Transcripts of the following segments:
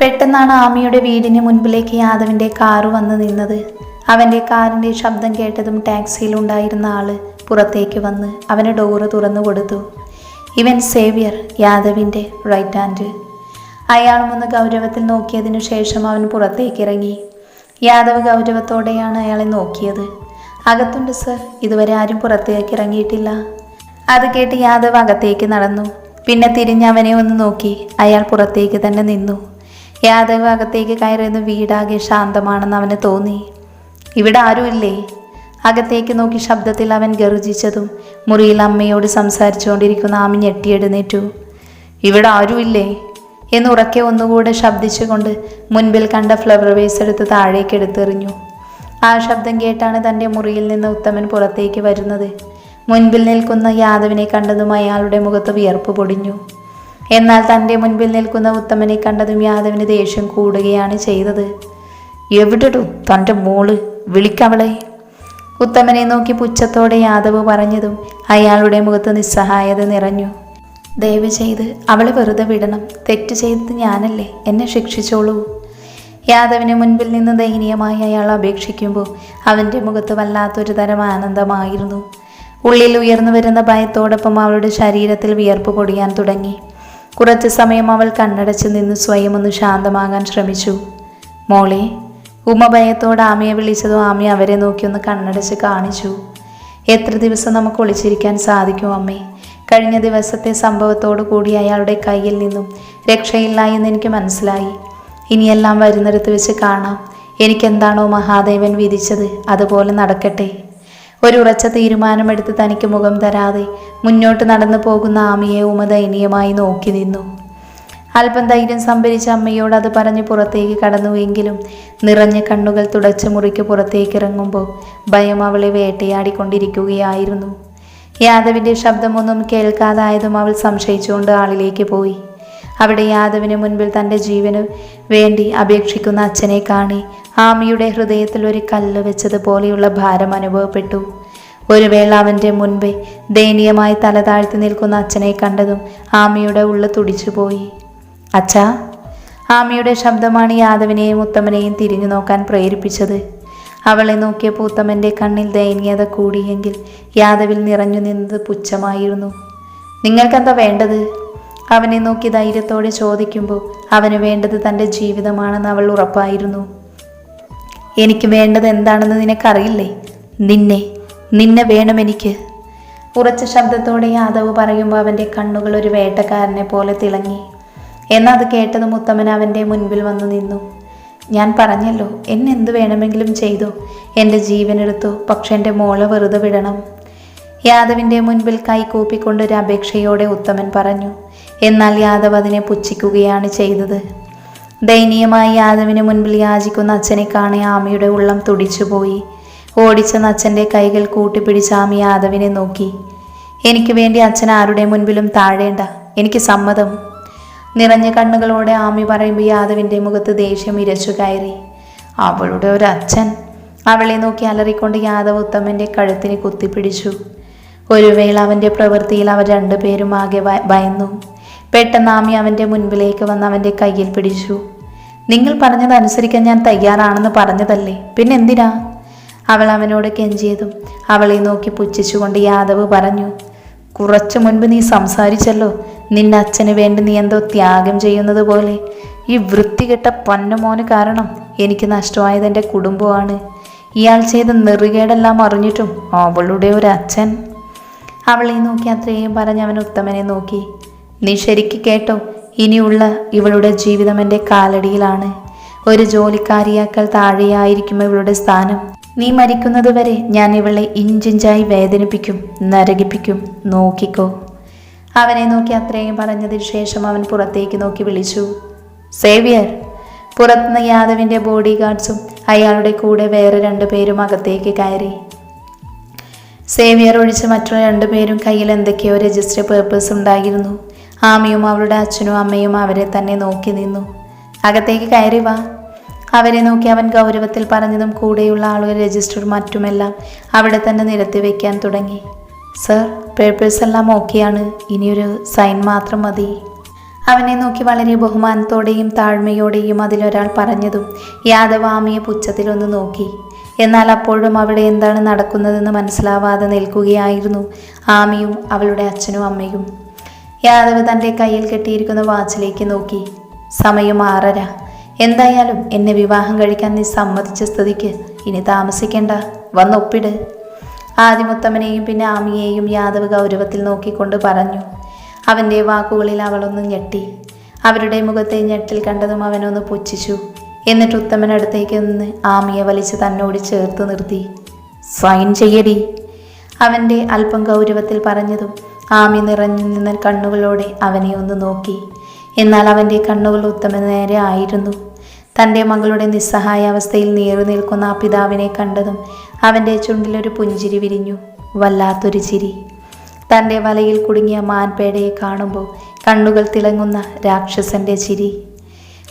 പെട്ടെന്നാണ് ആമിയുടെ വീടിന് മുൻപിലേക്ക് യാദവിൻ്റെ കാറ് വന്ന് നിന്നത്. അവൻ്റെ കാറിൻ്റെ ശബ്ദം കേട്ടതും ടാക്സിയിലുണ്ടായിരുന്ന ആള് പുറത്തേക്ക് വന്ന് അവന് ഡോറ് തുറന്നു കൊടുത്തു. ഇവൻ സേവ്യർ, യാദവിൻ്റെ റൈറ്റ് ഹാൻഡ്. അയാളും ഒന്ന് ഗൗരവത്തിൽ നോക്കിയതിനു ശേഷം അവൻ പുറത്തേക്ക് ഇറങ്ങി. യാദവ് ഗൗരവത്തോടെയാണ് അയാളെ നോക്കിയത്. അകത്തുണ്ട് സർ, ഇതുവരെ ആരും പുറത്തേക്ക് ഇറങ്ങിയിട്ടില്ല. അത് കേട്ട് യാദവ് അകത്തേക്ക് നടന്നു. പിന്നെ തിരിഞ്ഞ് അവനെ ഒന്ന് നോക്കി. അയാൾ പുറത്തേക്ക് തന്നെ നിന്നു. യാദവ് അകത്തേക്ക് കയറുന്ന വീടാകെ ശാന്തമാണെന്ന് അവന് തോന്നി. ഇവിടെ ആരുമില്ലേ? അകത്തേക്ക് നോക്കി ശബ്ദത്തിൽ അവൻ ഗർജിച്ചതും മുറിയിൽ അമ്മയോട് സംസാരിച്ചുകൊണ്ടിരിക്കുന്ന ആമി ഞെട്ടിയെഴുന്നേറ്റു. ഇവിടെ ആരുമില്ലേ എന്ന് ഉറക്കെ ഒന്നുകൂടെ ശബ്ദിച്ചുകൊണ്ട് മുൻപിൽ കണ്ട ഫ്ലവർ വേസ് എടുത്ത് താഴേക്ക് എടുത്തെറിഞ്ഞു. ആ ശബ്ദം കേട്ടാണ് തൻ്റെ മുറിയിൽ നിന്ന് ഉത്തമൻ പുറത്തേക്ക് വരുന്നത്. മുൻപിൽ നിൽക്കുന്ന യാദവിനെ കണ്ടതും അയാളുടെ മുഖത്ത് വിയർപ്പ് പൊടിഞ്ഞു. എന്നാൽ തൻ്റെ മുൻപിൽ നിൽക്കുന്ന ഉത്തമനെ കണ്ടതും യാദവിന് ദേഷ്യം കൂടുകയാണ് ചെയ്തത്. എവിടെടോ തൻ്റെ മോള്, വിളിക്കവളെ. ഉത്തമനെ നോക്കി പുച്ഛത്തോടെ യാദവ് പറഞ്ഞതും അയാളുടെ മുഖത്ത് നിസ്സഹായത നിറഞ്ഞു. ദയവ് ചെയ്ത് അവളെ വെറുതെ വിടണം. തെറ്റ് ചെയ്തത് ഞാനല്ലേ, എന്നെ ശിക്ഷിച്ചോളൂ. യാദവിന് മുൻപിൽ നിന്ന് ദയനീയമായി അയാൾ അപേക്ഷിക്കുമ്പോൾ അവൻ്റെ മുഖത്ത് വല്ലാത്തൊരു തരം ആനന്ദമായിരുന്നു. ഉള്ളിൽ ഉയർന്നു വരുന്ന ഭയത്തോടൊപ്പം അവളുടെ ശരീരത്തിൽ വിയർപ്പ് പൊടിയാൻ തുടങ്ങി. കുറച്ചു സമയം അവൾ കണ്ണടച്ച് നിന്ന് സ്വയം ഒന്ന് ശാന്തമാകാൻ ശ്രമിച്ചു. മോളെ. ഉമ്മ ഭയത്തോടെ ആമയെ വിളിച്ചതും ആമി അവരെ നോക്കി ഒന്ന് കണ്ണടച്ച് കാണിച്ചു. എത്ര ദിവസം നമുക്ക് ഒളിച്ചിരിക്കാൻ സാധിക്കും അമ്മേ? കഴിഞ്ഞ ദിവസത്തെ സംഭവത്തോടു കൂടി അയാളുടെ കയ്യിൽ നിന്നും രക്ഷയില്ല എന്ന് എനിക്ക് മനസ്സിലായി. ഇനിയെല്ലാം വരുന്നിടത്ത് വെച്ച് കാണാം. എനിക്കെന്താണോ മഹാദേവൻ വിധിച്ചത് അതുപോലെ നടക്കട്ടെ. ഒരു ഉറച്ച തീരുമാനമെടുത്ത് തനിക്ക് മുഖം തരാതെ മുന്നോട്ട് നടന്നു പോകുന്ന ആമിയെ ഉമ ദയനീയമായി നോക്കി നിന്നു. അല്പം ധൈര്യം സംഭരിച്ച അമ്മയോട് അത് പറഞ്ഞ് പുറത്തേക്ക് കടന്നുവെങ്കിലും നിറഞ്ഞ കണ്ണുകൾ തുടച്ച് മുറിക്ക് പുറത്തേക്ക് ഇറങ്ങുമ്പോൾ ഭയം അവളെ വേട്ടയാടിക്കൊണ്ടിരിക്കുകയായിരുന്നു. യാദവിൻ്റെ ശബ്ദമൊന്നും കേൾക്കാതായതും അവൾ സംശയിച്ചുകൊണ്ട് ആളിലേക്ക് പോയി. അവിടെ യാദവിന് മുൻപിൽ തൻ്റെ ജീവന് വേണ്ടി അപേക്ഷിക്കുന്ന അച്ഛനെ കാണി ആമിയുടെ ഹൃദയത്തിൽ ഒരു കല്ല് വെച്ചതുപോലെയുള്ള ഭാരം അനുഭവപ്പെട്ടു. ഒരു വേള അവൻ്റെ മുൻപേ ദയനീയമായി തല താഴ്ത്തി നിൽക്കുന്ന അച്ഛനെ കണ്ടതും ആമിയുടെ ഉള്ളു തുടിച്ചുപോയി. അച്ഛാ. ആമിയുടെ ശബ്ദമാണ് യാദവിനെയും ഉത്തമനെയും തിരിഞ്ഞു നോക്കാൻ പ്രേരിപ്പിച്ചത്. അവളെ നോക്കിയപ്പോൾ ഉത്തമൻ്റെ കണ്ണിൽ ദയനീയത കൂടിയെങ്കിൽ യാദവിൽ നിറഞ്ഞു നിന്നത് പുച്ഛമായിരുന്നു. നിങ്ങൾക്കെന്താ വേണ്ടത്? അവനെ നോക്കി ധൈര്യത്തോടെ ചോദിക്കുമ്പോൾ അവന് വേണ്ടത് തൻ്റെ ജീവിതമാണെന്ന് അവൾ ഉറപ്പായിരുന്നു. എനിക്ക് വേണ്ടത് എന്താണെന്ന് നിനക്കറിയില്ലേ? നിന്നെ വേണം എനിക്ക്. ഉറച്ച ശബ്ദത്തോടെ യാദവ് പറയുമ്പോൾ അവൻ്റെ കണ്ണുകൾ ഒരു വേട്ടക്കാരനെ പോലെ തിളങ്ങി. എന്നാൽ അത് കേട്ടതും ഉത്തമൻ അവൻ്റെ മുൻപിൽ വന്നു നിന്നു. ഞാൻ പറഞ്ഞല്ലോ, എന്നെ എന്ത് വേണമെങ്കിലും ചെയ്തോ, എൻ്റെ ജീവനെടുത്തോ, പക്ഷെ എൻ്റെ മോളെ വെറുതെ വിടണം. യാദവിൻ്റെ മുൻപിൽ കൈകൂപ്പിക്കൊണ്ടൊരു അപേക്ഷയോടെ ഉത്തമൻ പറഞ്ഞു. എന്നാൽ യാദവ് അതിനെ പുച്ഛിക്കുകയാണ് ചെയ്തത്. ദയനീയമായി യാദവിന് മുൻപിൽ യാചിക്കുന്ന അച്ഛനെ കാണി ആമിയുടെ ഉള്ളം തുടിച്ചുപോയി. ഓടിച്ചെന്ന അച്ഛൻ്റെ കൈകൾ കൂട്ടിപ്പിടിച്ച് ആമി യാദവിനെ നോക്കി. എനിക്ക് വേണ്ടി അച്ഛൻ ആരുടെ മുൻപിലും താഴേണ്ട, എനിക്ക് സമ്മതം. നിറഞ്ഞ കണ്ണുകളോടെ ആമി പറയുമ്പോൾ യാദവിൻ്റെ മുഖത്ത് ദേഷ്യം ഇരച്ചു കയറി. അവളുടെ ഒരു അച്ഛൻ. അവളെ നോക്കി അലറിക്കൊണ്ട് യാദവ് ഉത്തമൻ്റെ കഴുത്തിന് കുത്തിപ്പിടിച്ചു. ഒരു വേള അവൻ്റെ പ്രവൃത്തിയിൽ അവർ രണ്ടുപേരും ആകെ ഭയന്നു. പെട്ടെന്ന് ആമി അവൻ്റെ മുൻപിലേക്ക് വന്ന് അവൻ്റെ കയ്യിൽ പിടിച്ചു. നിങ്ങൾ പറഞ്ഞതനുസരിക്കാൻ ഞാൻ തയ്യാറാണെന്ന് പറഞ്ഞതല്ലേ, പിന്നെന്തിനാ? അവൾ അവനോട് കെഞ്ചിയതും അവളെ നോക്കി പുച്ഛിച്ചുകൊണ്ട് യാദവ് പറഞ്ഞു. കുറച്ചു മുൻപ് നീ സംസാരിച്ചല്ലോ, നിന്റെ അച്ഛന് വേണ്ടി നീ എന്തോ ത്യാഗം ചെയ്യുന്നത് പോലെ. ഈ വൃത്തികെട്ട പന്നമോന് കാരണം എനിക്ക് നഷ്ടമായത് എൻ്റെ കുടുംബമാണ്. ഇയാൾ ചെയ്ത നെറുകേടെല്ലാം അറിഞ്ഞിട്ടും അവളുടെ ഒരു അച്ഛൻ. അവളെ നോക്കി അത്രയും പറഞ്ഞ് അവൻ ഉത്തമനെ നോക്കി. നീ ശരിക്ക് കേട്ടോ, ഇനിയുള്ള ഇവളുടെ ജീവിതം എൻ്റെ കാലടിയിലാണ്. ഒരു ജോലിക്കാരിയേക്കാൾ താഴെയായിരിക്കും ഇവളുടെ സ്ഥാനം. നീ മരിക്കുന്നത് വരെ ഞാൻ ഇവളെ ഇഞ്ചിഞ്ചായി വേദനിപ്പിക്കും, നരകിപ്പിക്കും, നോക്കിക്കോ. അവനെ നോക്കി അത്രയും പറഞ്ഞതിന് ശേഷം അവൻ പുറത്തേക്ക് നോക്കി വിളിച്ചു. സേവ്യർ. പുറത്തുനിന്ന് യാദവിൻ്റെ ബോഡി ഗാർഡ്സും അയാളുടെ കൂടെ വേറെ രണ്ടുപേരും അകത്തേക്ക് കയറി. സേവ്യർ ഒഴിച്ച് മറ്റുള്ള രണ്ടുപേരും കയ്യിൽ എന്തൊക്കെയോ രജിസ്റ്റർ പേപ്പേഴ്സ് ഉണ്ടായിരുന്നു. ആമിയും അവളുടെ അച്ഛനും അമ്മയും അവരെ തന്നെ നോക്കി നിന്നു. അകത്തേക്ക് കയറി വാ. അവരെ നോക്കി അവൻ ഗൗരവത്തിൽ പറഞ്ഞതും കൂടെയുള്ള ആളുകൾ രജിസ്റ്ററും മറ്റുമെല്ലാം അവിടെ തന്നെ നിരത്തി വയ്ക്കാൻ തുടങ്ങി. സർ, പേപ്പേഴ്സ് എല്ലാം ഓക്കെയാണ്, ഇനിയൊരു സൈൻ മാത്രം മതി. അവനെ നോക്കി വളരെ ബഹുമാനത്തോടെയും താഴ്മയോടെയും അതിലൊരാൾ പറഞ്ഞതും യാദവ് ആമിയെ പുച്ഛത്തിലൊന്ന് നോക്കി. എന്നാൽ അപ്പോഴും അവിടെ എന്താണ് നടക്കുന്നതെന്ന് മനസ്സിലാവാതെ നിൽക്കുകയായിരുന്നു ആമിയും അവളുടെ അച്ഛനും അമ്മയും. യാദവ് തൻ്റെ കയ്യിൽ കെട്ടിയിരിക്കുന്ന വാച്ചിലേക്ക് നോക്കി. സമയം 6:30. എന്തായാലും എന്നെ വിവാഹം കഴിക്കാൻ നീ സമ്മതിച്ച സ്ഥിതിക്ക് ഇനി താമസിക്കേണ്ട, വന്നൊപ്പിട്. ആദ്യം ഉത്തമനെയും പിന്നെ ആമിയെയും യാദവ് ഗൗരവത്തിൽ നോക്കിക്കൊണ്ട് പറഞ്ഞു. അവൻ്റെ വാക്കുകളിൽ അവളൊന്ന് ഞെട്ടി. അവരുടെ മുഖത്തെ ഞെട്ടിൽ കണ്ടതും അവനൊന്ന് പുച്ഛിച്ചു. എന്നിട്ട് ഉത്തമൻ അടുത്തേക്ക് നിന്ന് ആമിയെ വലിച്ച് തന്നോട് ചേർത്ത് നിർത്തി. സൈൻ ചെയ്യടി, അവൻ്റെ അല്പം ഗൗരവത്തിൽ പറഞ്ഞതും ആമി നിറഞ്ഞു നിന്ന കണ്ണുകളോടെ അവനെ ഒന്ന് നോക്കി. എന്നാൽ അവൻ്റെ കണ്ണുകൾ ഉത്തമന് നേരെ ആയിരുന്നു. തൻ്റെ മകളുടെ നിസ്സഹായാവസ്ഥയിൽ നീറി നിൽക്കുന്ന ആ പിതാവിനെ കണ്ടതും അവൻ്റെ ചുണ്ടിലൊരു പുഞ്ചിരി വിരിഞ്ഞു. വല്ലാത്തൊരു ചിരി. തൻ്റെ വലയിൽ കുടുങ്ങിയ മാൻപേടയെ കാണുമ്പോൾ കണ്ണുകൾ തിളങ്ങുന്ന രാക്ഷസന്റെ ചിരി.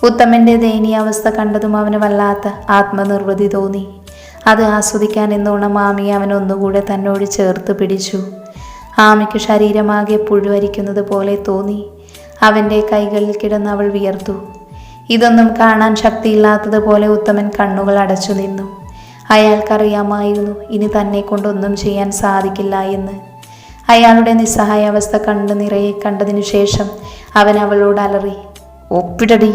ഉത്തമൻ്റെ ദയനീയാവസ്ഥ കണ്ടതും അവന് വല്ലാത്ത ആത്മനിർവൃതി തോന്നി. അത് ആസ്വദിക്കാൻ എന്നോണം ആമി അവനൊന്നുകൂടെ തന്നോട് ചേർത്ത് പിടിച്ചു. ആമിക്ക് ശരീരമാകെ പുഴുവരിക്കുന്നത് പോലെ തോന്നി. അവൻ്റെ കൈകളിൽ കിടന്ന് അവൾ വിയർത്തു. ഇതൊന്നും കാണാൻ ശക്തിയില്ലാത്തതുപോലെ ഉത്തമൻ കണ്ണുകൾ അടച്ചു നിന്നു. അയാൾക്കറിയാമായിരുന്നു ഇനി തന്നെ കൊണ്ടൊന്നും ചെയ്യാൻ സാധിക്കില്ല എന്ന്. അയാളുടെ നിസ്സഹായാവസ്ഥ നിറയെ കണ്ടതിനു ശേഷം അവൻ അവളോട് അലറി, ഒപ്പിടടി.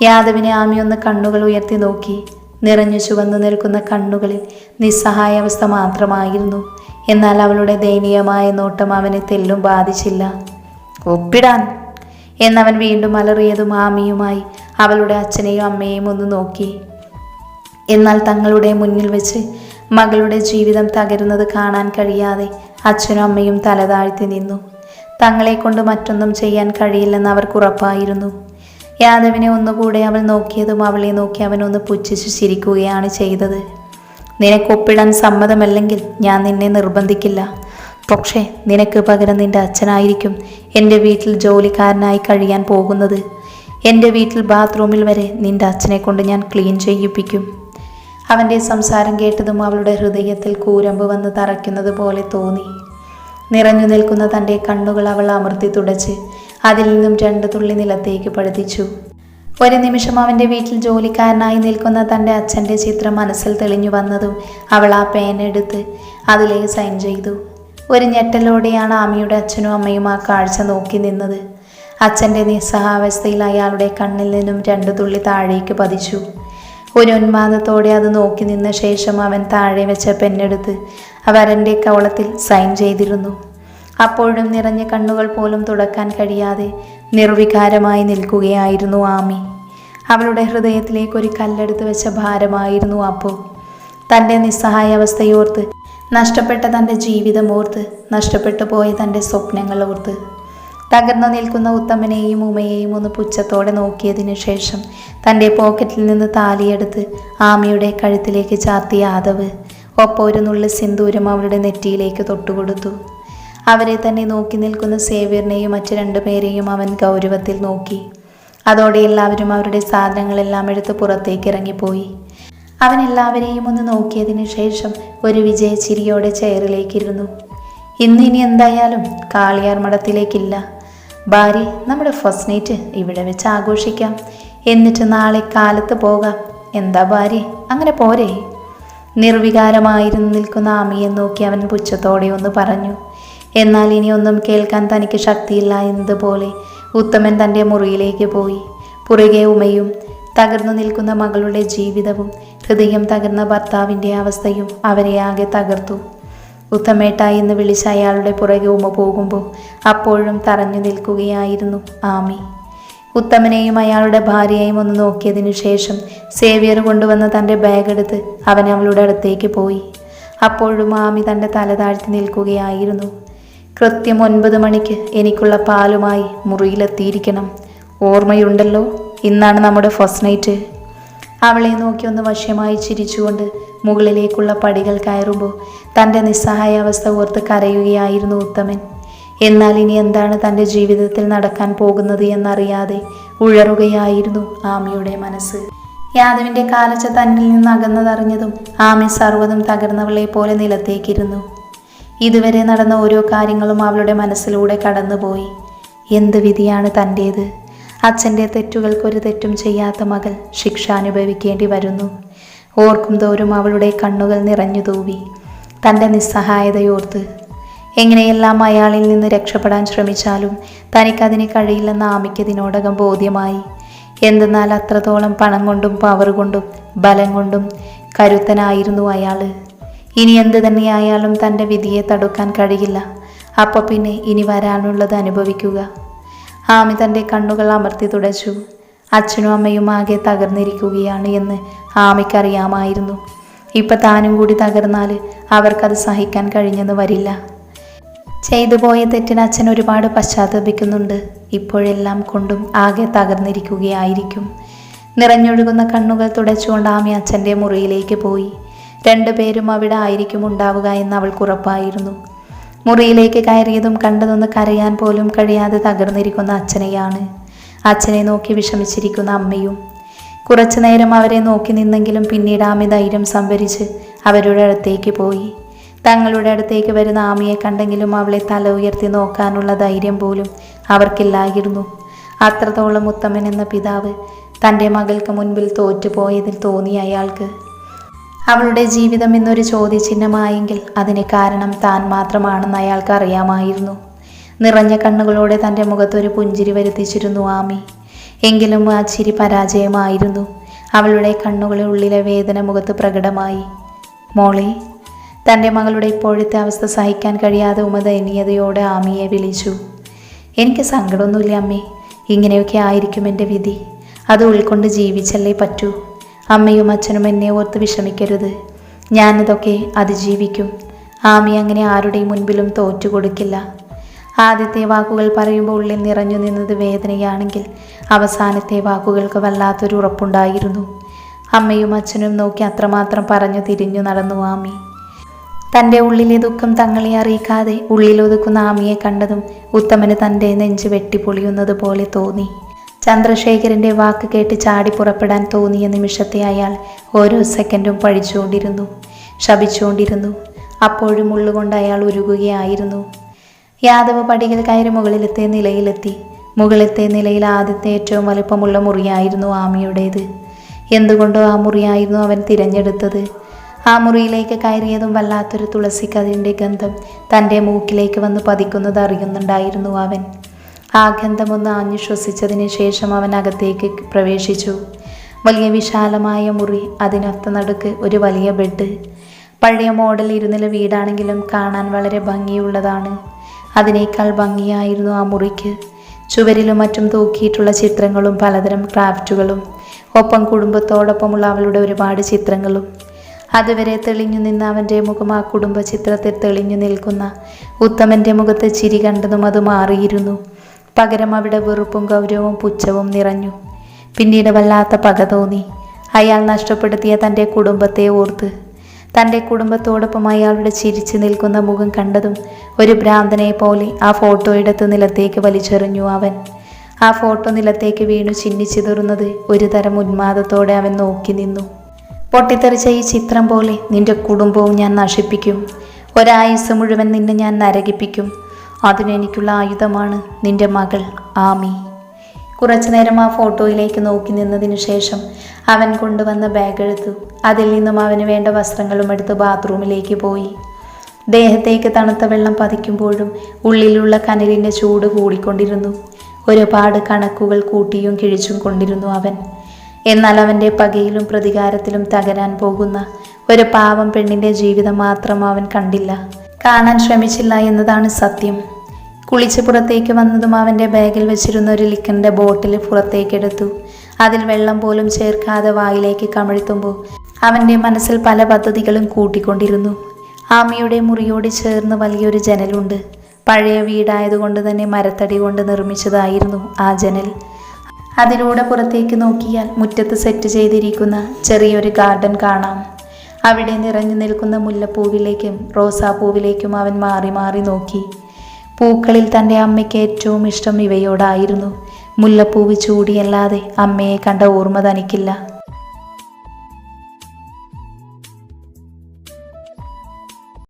യാദവിനെ ആമിയൊന്ന് കണ്ണുകൾ ഉയർത്തി നോക്കി. നിറഞ്ഞു ചുവന്നു നിൽക്കുന്ന കണ്ണുകളിൽ നിസ്സഹായാവസ്ഥ മാത്രമായിരുന്നു. എന്നാൽ അവളുടെ ദയനീയമായ നോട്ടം അവനെ തെല്ലും ബാധിച്ചില്ല. ഒപ്പിടാൻ എന്നവൻ വീണ്ടും അലറിയതും ആമിയുമായി അവളുടെ അച്ഛനെയും അമ്മയെയും ഒന്ന് നോക്കി. എന്നാൽ തങ്ങളുടെ മുന്നിൽ വെച്ച് മകളുടെ ജീവിതം തകരുന്നത് കാണാൻ കഴിയാതെ അച്ഛനും അമ്മയും തലതാഴ്ത്തി നിന്നു. തങ്ങളെ കൊണ്ട് മറ്റൊന്നും ചെയ്യാൻ കഴിയില്ലെന്ന് അവർക്ക് ഉറപ്പായിരുന്നു. യാദവിനെ ഒന്നുകൂടെ അവൾ നോക്കിയതും അവളെ നോക്കി അവനൊന്ന് പുച്ഛിച്ചു ചിരിക്കുകയാണ് ചെയ്തത്. നിനക്കൊപ്പിടാൻ സമ്മതമല്ലെങ്കിൽ ഞാൻ നിന്നെ നിർബന്ധിക്കില്ല. പക്ഷേ നിനക്ക് പകരം നിന്റെ അച്ഛനായിരിക്കും എൻ്റെ വീട്ടിൽ ജോലിക്കാരനായി കഴിയാൻ പോകുന്നത്. എൻ്റെ വീട്ടിൽ ബാത്റൂമിൽ വരെ നിന്റെ അച്ഛനെ കൊണ്ട് ഞാൻ ക്ലീൻ ചെയ്യിപ്പിക്കും. അവൻ്റെ സംസാരം കേട്ടതും അവളുടെ ഹൃദയത്തിൽ കൂരമ്പ് വന്ന് തറയ്ക്കുന്നത് പോലെ തോന്നി. നിറഞ്ഞു നിൽക്കുന്ന തൻ്റെ കണ്ണുകൾ അവൾ അമർത്തി തുടച്ച് അതിൽ നിന്നും 2 തുള്ളി നിലത്തേക്ക് പഴുതിച്ചു. ഒരു നിമിഷം അവൻ്റെ വീട്ടിൽ ജോലിക്കാരനായി നിൽക്കുന്ന തൻ്റെ അച്ഛൻ്റെ ചിത്രം മനസ്സിൽ തെളിഞ്ഞു വന്നതും അവൾ ആ പേനെടുത്ത് അതിലേക്ക് സൈൻ ചെയ്തു. ഒരു ഞെട്ടലോടെയാണ് ആമിയുടെ അച്ഛനും അമ്മയും ആ കാഴ്ച നോക്കി നിന്നത്. അച്ഛൻ്റെ നിസ്സഹാവസ്ഥയിൽ അയാളുടെ കണ്ണിൽ നിന്നും 2 തുള്ളി താഴേക്ക് പതിച്ചു. ഒരു ഉന്മാദത്തോടെ അത് നോക്കി നിന്ന ശേഷം അവൻ താഴെ വെച്ച പെണ്ണെടുത്ത് അവരൻ്റെ കവളത്തിൽ സൈൻ ചെയ്തിരുന്നു. അപ്പോഴും നിറഞ്ഞ കണ്ണുകൾ പോലും തുടക്കാൻ കഴിയാതെ നിർവികാരമായി നിൽക്കുകയായിരുന്നു ആമി. അവളുടെ ഹൃദയത്തിലേക്ക് ഒരു കല്ലെടുത്ത് വെച്ച ഭാരമായിരുന്നു അപ്പോൾ. തൻ്റെ നിസ്സഹായാവസ്ഥയോർത്ത്, നഷ്ടപ്പെട്ട തൻ്റെ ജീവിതമോർത്ത്, നഷ്ടപ്പെട്ടു പോയ തൻ്റെ സ്വപ്നങ്ങളോർത്ത്. തകർന്നു നിൽക്കുന്ന ഉത്തമനെയും ഉമയെയും ഒന്ന് പുച്ഛത്തോടെ നോക്കിയതിനു ശേഷം തൻ്റെ പോക്കറ്റിൽ നിന്ന് താലിയെടുത്ത് ആമിയുടെ കഴുത്തിലേക്ക് ചാർത്തിയ യാദവ് ഒപ്പം ഒരു നുള്ളി സിന്ദൂരം അവളുടെ നെറ്റിയിലേക്ക് തൊട്ടുകൊടുത്തു. അവരെ തന്നെ നോക്കി നിൽക്കുന്ന സേവ്യറിനെയും മറ്റു 2 പേരെയും അവൻ ഗൗരവത്തിൽ നോക്കി. അതോടെ എല്ലാവരും അവരുടെ സാധനങ്ങളെല്ലാം എടുത്ത് പുറത്തേക്ക് ഇറങ്ങിപ്പോയി. അവൻ എല്ലാവരെയും ഒന്ന് നോക്കിയതിനു ശേഷം ഒരു വിജയച്ചിരിയോടെ ചെയറിലേക്കിരുന്നു. ഇനി എന്തായാലും കാളിയാർ മഠത്തിലേക്കില്ല. ഭാര്യ, നമ്മുടെ ഫസ്റ്റ് നൈറ്റ് ഇവിടെ വെച്ച് ആഘോഷിക്കാം. എന്നിട്ട് നാളെ കാലത്ത് പോകാം. എന്താ ഭാര്യ, അങ്ങനെ പോരെ? നിർവികാരമായിരുന്നു നിൽക്കുന്ന ആമിയെ നോക്കി അവൻ പുച്ഛത്തോടെ ഒന്ന് പറഞ്ഞു. എന്നാൽ ഇനിയൊന്നും കേൾക്കാൻ തനിക്ക് ശക്തിയില്ല എന്നതുപോലെ ഉത്തമൻ തൻ്റെ മുറിയിലേക്ക് പോയി. പുറകെ ഉമയും. തകർന്നു നിൽക്കുന്ന മകളുടെ ജീവിതവും ഹൃദയം തകർന്ന ഭർത്താവിൻ്റെ അവസ്ഥയും അവരെ ആകെ തകർത്തു. ഉത്തമേട്ട എന്ന് വിളിച്ച അയാളുടെ പുറകെ ഉമ പോകുമ്പോൾ അപ്പോഴും തറഞ്ഞു നിൽക്കുകയായിരുന്നു ആമി. ഉത്തമനെയും അയാളുടെ ഭാര്യയെയും ഒന്ന് നോക്കിയതിനു ശേഷം സേവ്യർ കൊണ്ടുവന്ന തൻ്റെ ബാഗ് എടുത്ത് അവൻ അവളുടെ അടുത്തേക്ക് പോയി. അപ്പോഴും ആമി തൻ്റെ തല താഴ്ത്തി നിൽക്കുകയായിരുന്നു. കൃത്യം 9 മണിക്ക് എനിക്കുള്ള പാലുമായി മുറിയിലെത്തിയിരിക്കണം. ഓർമ്മയുണ്ടല്ലോ, ഇന്നാണ് നമ്മുടെ ഫസ്റ്റ് നൈറ്റ്. അവളെ നോക്കി ഒന്ന് വശ്യമായി ചിരിച്ചുകൊണ്ട് മുകളിലേക്കുള്ള പടികൾ കയറുമ്പോൾ തൻ്റെ നിസ്സഹായാവസ്ഥ ഓർത്ത് കരയുകയായിരുന്നു ഉത്തമൻ. എന്നാൽ ഇനി എന്താണ് തൻ്റെ ജീവിതത്തിൽ നടക്കാൻ പോകുന്നത് എന്നറിയാതെ ഉഴറുകയായിരുന്നു ആമിയുടെ മനസ്സ്. യാദവിൻ്റെ കാലച്ച തന്നിൽ നിന്ന് അകന്നതറിഞ്ഞതും ആമി സർവ്വതും തകർന്നവളെ പോലെ നിലത്തേക്കിരുന്നു. ഇതുവരെ നടന്ന ഓരോ കാര്യങ്ങളും അവളുടെ മനസ്സിലൂടെ കടന്നുപോയി. എന്ത് വിധിയാണ് തൻ്റേത്? അച്ഛൻ്റെ തെറ്റുകൾക്കൊരു തെറ്റും ചെയ്യാത്ത മകൾ ശിക്ഷ അനുഭവിക്കേണ്ടി വരുന്നു. ഓർക്കും തോറും അവളുടെ കണ്ണുകൾ നിറഞ്ഞു തൂവി. തൻ്റെ നിസ്സഹായതയോർത്ത് എങ്ങനെയെല്ലാം അയാളിൽ നിന്ന് രക്ഷപ്പെടാൻ ശ്രമിച്ചാലും തനിക്കതിന് കഴിയില്ലെന്ന് ആമിക്ക് ഇതിനോടകം ബോധ്യമായി. എന്തെന്നാൽ അത്രത്തോളം പണം കൊണ്ടും പവർ കൊണ്ടും ബലം കൊണ്ടും കരുത്തനായിരുന്നു അയാൾ. ഇനി എന്ത് തന്നെയായാലും തൻ്റെ വിധിയെ തടുക്കാൻ കഴിയില്ല. അപ്പോൾ പിന്നെ ഇനി വരാനുള്ളത് അനുഭവിക്കുക. ആമി തൻ്റെ കണ്ണുകൾ അമർത്തി തുടച്ചു. അച്ഛനും അമ്മയും ആകെ തകർന്നിരിക്കുകയാണ് എന്ന് ആമിക്കറിയാമായിരുന്നു. ഇപ്പം താനും കൂടി തകർന്നാൽ അവർക്കത് സഹിക്കാൻ കഴിഞ്ഞെന്ന് വരില്ല. ചെയ്തു പോയ തെറ്റിന് അച്ഛൻ ഒരുപാട് പശ്ചാത്തപിക്കുന്നുണ്ട്. ഇപ്പോഴെല്ലാം കൊണ്ടും ആകെ തകർന്നിരിക്കുകയായിരിക്കും. നിറഞ്ഞൊഴുകുന്ന കണ്ണുകൾ തുടച്ചുകൊണ്ട് ആമി അച്ഛൻ്റെ മുറിയിലേക്ക് പോയി. രണ്ടുപേരും അവിടെ ആയിരിക്കും ഉണ്ടാവുക എന്ന് അവൾക്കുറപ്പായിരുന്നു. മുറിയിലേക്ക് കയറിയതും കണ്ടതൊന്ന് കരയാൻ പോലും കഴിയാതെ തകർന്നിരിക്കുന്ന അച്ഛനെയാണ്. അച്ഛനെ നോക്കി വിഷമിച്ചിരിക്കുന്ന അമ്മയും. കുറച്ചു നേരം അവരെ നോക്കി നിന്നെങ്കിലും പിന്നീട് ആമി ധൈര്യം സംഭരിച്ച് അവരുടെ അടുത്തേക്ക് പോയി. തങ്ങളുടെ അടുത്തേക്ക് വരുന്ന ആമിയെ കണ്ടെങ്കിലും അവളെ തല ഉയർത്തി നോക്കാനുള്ള ധൈര്യം പോലും അവർക്കില്ലായിരുന്നു. അത്രത്തോളം ഉത്തമൻ എന്ന പിതാവ് തൻ്റെ മകൾക്ക് മുൻപിൽ തോറ്റുപോയതിൽ തോന്നി അയാൾക്ക്. അവളുടെ ജീവിതം എന്നൊരു ചോദ്യചിഹ്നമായെങ്കിൽ അതിന് കാരണം താൻ മാത്രമാണെന്ന് അയാൾക്ക് അറിയാമായിരുന്നു. നിറഞ്ഞ കണ്ണുകളോടെ തൻ്റെ മുഖത്തൊരു പുഞ്ചിരി വരുത്തിച്ചിരുന്നു ആമി. എങ്കിലും ആ ചിരി പരാജയമായിരുന്നു. അവളുടെ കണ്ണുകളിൽ ഉള്ളിലെ വേദന മുഖത്ത് പ്രകടമായി. മോളെ, തൻ്റെ മകളുടെ ഇപ്പോഴത്തെ അവസ്ഥ സഹിക്കാൻ കഴിയാതെ ഉമ ദയനീയതയോടെ ആമിയെ വിളിച്ചു. എനിക്ക് സങ്കടമൊന്നുമില്ല അമ്മേ. ഇങ്ങനെയൊക്കെ ആയിരിക്കും എൻ്റെ വിധി. അത് ഉൾക്കൊണ്ട് ജീവിച്ചല്ലേ പറ്റൂ. അമ്മയും അച്ഛനും എന്നെ ഓർത്ത് വിഷമിക്കരുത്. ഞാനിതൊക്കെ അതിജീവിക്കും. ആമി അങ്ങനെ ആരുടെയും മുൻപിലും തോറ്റുകൊടുക്കില്ല. ആദ്യത്തെ വാക്കുകൾ പറയുമ്പോൾ ഉള്ളിൽ നിറഞ്ഞു നിന്നത് വേദനയാണെങ്കിൽ അവസാനത്തെ വാക്കുകൾക്ക് വല്ലാത്തൊരു ഉറപ്പുണ്ടായിരുന്നു. അമ്മയും അച്ഛനും നോക്കി അത്രമാത്രം പറഞ്ഞു തിരിഞ്ഞു നടന്നു ആമി. തൻ്റെ ഉള്ളിലെ ദുഃഖം തങ്ങളെ അറിയിക്കാതെ ഉള്ളിലൊതുക്കുന്ന ആമിയെ കണ്ടതും ഉത്തമന് തൻ്റെ നെഞ്ച് വെട്ടിപ്പൊളിയുന്നത് പോലെ തോന്നി. ചന്ദ്രശേഖരൻ്റെ വാക്ക് കേട്ട് ചാടി പുറപ്പെടാൻ തോന്നിയ നിമിഷത്തെ അയാൾ ഓരോ സെക്കൻഡും പഴിച്ചുകൊണ്ടിരുന്നു, ശപിച്ചുകൊണ്ടിരുന്നു. അപ്പോഴും ഉള്ളുകൊണ്ട് അയാൾ ഉരുകുകയായിരുന്നു. യാദവ് പടികൾ കയറി മുകളിലത്തെ നിലയിലെത്തി. മുകളിലത്തെ നിലയിൽ ആദ്യത്തെ ഏറ്റവും വലുപ്പമുള്ള മുറിയായിരുന്നു ആമിയുടേത്. എന്തുകൊണ്ടോ ആ മുറിയായിരുന്നു അവൻ തിരഞ്ഞെടുത്തത്. ആ മുറിയിലേക്ക് കയറിയതും വല്ലാത്തൊരു തുളസിക്കതിൻ്റെ ഗന്ധം തൻ്റെ മൂക്കിലേക്ക് വന്ന് പതിക്കുന്നത് അറിയുന്നുണ്ടായിരുന്നു അവൻ. ആ ഗന്ധമൊന്ന് ആഞ്ഞു ശ്വസിച്ചതിന് ശേഷം അവൻ അകത്തേക്ക് പ്രവേശിച്ചു. വലിയ വിശാലമായ മുറി, അതിനൊത്ത നടുക്ക് ഒരു വലിയ ബെഡ്. പഴയ മോഡൽ ഇരുനില വീടാണെങ്കിലും കാണാൻ വളരെ ഭംഗിയുള്ളതാണ്. അതിനേക്കാൾ ഭംഗിയായിരുന്നു ആ മുറിക്ക്. ചുവരിലും മറ്റും തൂക്കിയിട്ടുള്ള ചിത്രങ്ങളും പലതരം ക്രാഫ്റ്റുകളും, ഒപ്പം കുടുംബത്തോടൊപ്പമുള്ള അവളുടെ ഒരുപാട് ചിത്രങ്ങളും. അതുവരെ തെളിഞ്ഞു നിന്ന അവൻ്റെ മുഖം ആ കുടുംബ ചിത്രത്തിൽ തെളിഞ്ഞു നിൽക്കുന്ന ഉത്തമൻ്റെ മുഖത്ത് ചിരി കണ്ടതും അത് മാറിയിരുന്നു. പകരം അവിടെ വെറുപ്പും ഗൗരവവും പുച്ഛവും നിറഞ്ഞു. പിന്നീട് വല്ലാത്ത പക തോന്നി. അയാൾ നഷ്ടപ്പെടുത്തിയ തൻ്റെ കുടുംബത്തെ ഓർത്ത്. തൻ്റെ കുടുംബത്തോടൊപ്പം അയാളുടെ ചിരിച്ചു നിൽക്കുന്ന മുഖം കണ്ടതും ഒരു ഭ്രാന്തനെ പോലെ ആ ഫോട്ടോ എടുത്ത് നിലത്തേക്ക് വലിച്ചെറിഞ്ഞു അവൻ. ആ ഫോട്ടോ നിലത്തേക്ക് വീണു ചിന്നിച്ചിതറുന്നത് ഒരു തരം ഉന്മാദത്തോടെ അവൻ നോക്കി നിന്നു. പൊട്ടിത്തെറിച്ച ഈ ചിത്രം പോലെ നിന്റെ കുടുംബവും ഞാൻ നശിപ്പിക്കും. ഒരായുസ് മുഴുവൻ നിന്നെ ഞാൻ നരകിപ്പിക്കും. അതിനെനിക്കുള്ള ആയുധമാണ് നിന്റെ മകൾ ആമി. കുറച്ചു നേരം ആ ഫോട്ടോയിലേക്ക് നോക്കി നിന്നതിനു ശേഷം അവൻ കൊണ്ടുവന്ന ബാഗ് എടുത്തു. അതിൽ നിന്നും അവന് വേണ്ട വസ്ത്രങ്ങളും എടുത്ത് ബാത്റൂമിലേക്ക് പോയി. ദേഹത്തേക്ക് തണുത്ത വെള്ളം പതിക്കുമ്പോഴും ഉള്ളിലുള്ള കനലിൻ്റെ ചൂട് കൂടിക്കൊണ്ടിരുന്നു. ഒരുപാട് കണക്കുകൾ കൂട്ടിയും കിഴിച്ചും കൊണ്ടിരുന്നു അവൻ. എന്നാൽ അവൻ്റെ പകയിലും പ്രതികാരത്തിലും തകരാൻ പോകുന്ന ഒരു പാവം പെണ്ണിൻ്റെ ജീവിതം മാത്രം അവൻ കണ്ടില്ല, കാണാൻ ശ്രമിച്ചില്ല എന്നതാണ് സത്യം. കുളിച്ച് പുറത്തേക്ക് വന്നതും അവൻ്റെ ബാഗിൽ വെച്ചിരുന്ന ഒരു ലിക്കറിൻ്റെ ബോട്ടിൽ പുറത്തേക്കെടുത്തു. അതിൽ വെള്ളം പോലും ചേർക്കാതെ വായിലേക്ക് കമിഴ്ത്തുമ്പോൾ അവൻ്റെ മനസ്സിൽ പല പദ്ധതികളും കൂട്ടിക്കൊണ്ടിരുന്നു. ആമിയുടെ മുറിയോട് ചേർന്ന് വലിയൊരു ജനലുണ്ട്. പഴയ വീടായതുകൊണ്ട് തന്നെ മരത്തടി കൊണ്ട് നിർമ്മിച്ചതായിരുന്നു ആ ജനൽ. അതിലൂടെ പുറത്തേക്ക് നോക്കിയാൽ മുറ്റത്ത് സെറ്റ് ചെയ്തിരിക്കുന്ന ചെറിയൊരു ഗാർഡൻ കാണാം. അവിടെ നിറഞ്ഞു നിൽക്കുന്ന മുല്ലപ്പൂവിലേക്കും റോസാപ്പൂവിലേക്കും അവൻ മാറി മാറി നോക്കി. പൂക്കളിൽ തൻ്റെ അമ്മയ്ക്ക് ഏറ്റവും ഇഷ്ടം ഇവയോടായിരുന്നു. മുല്ലപ്പൂവ് ചൂടിയല്ലാതെ അമ്മയെ കണ്ട ഓർമ്മ തനിക്കില്ല.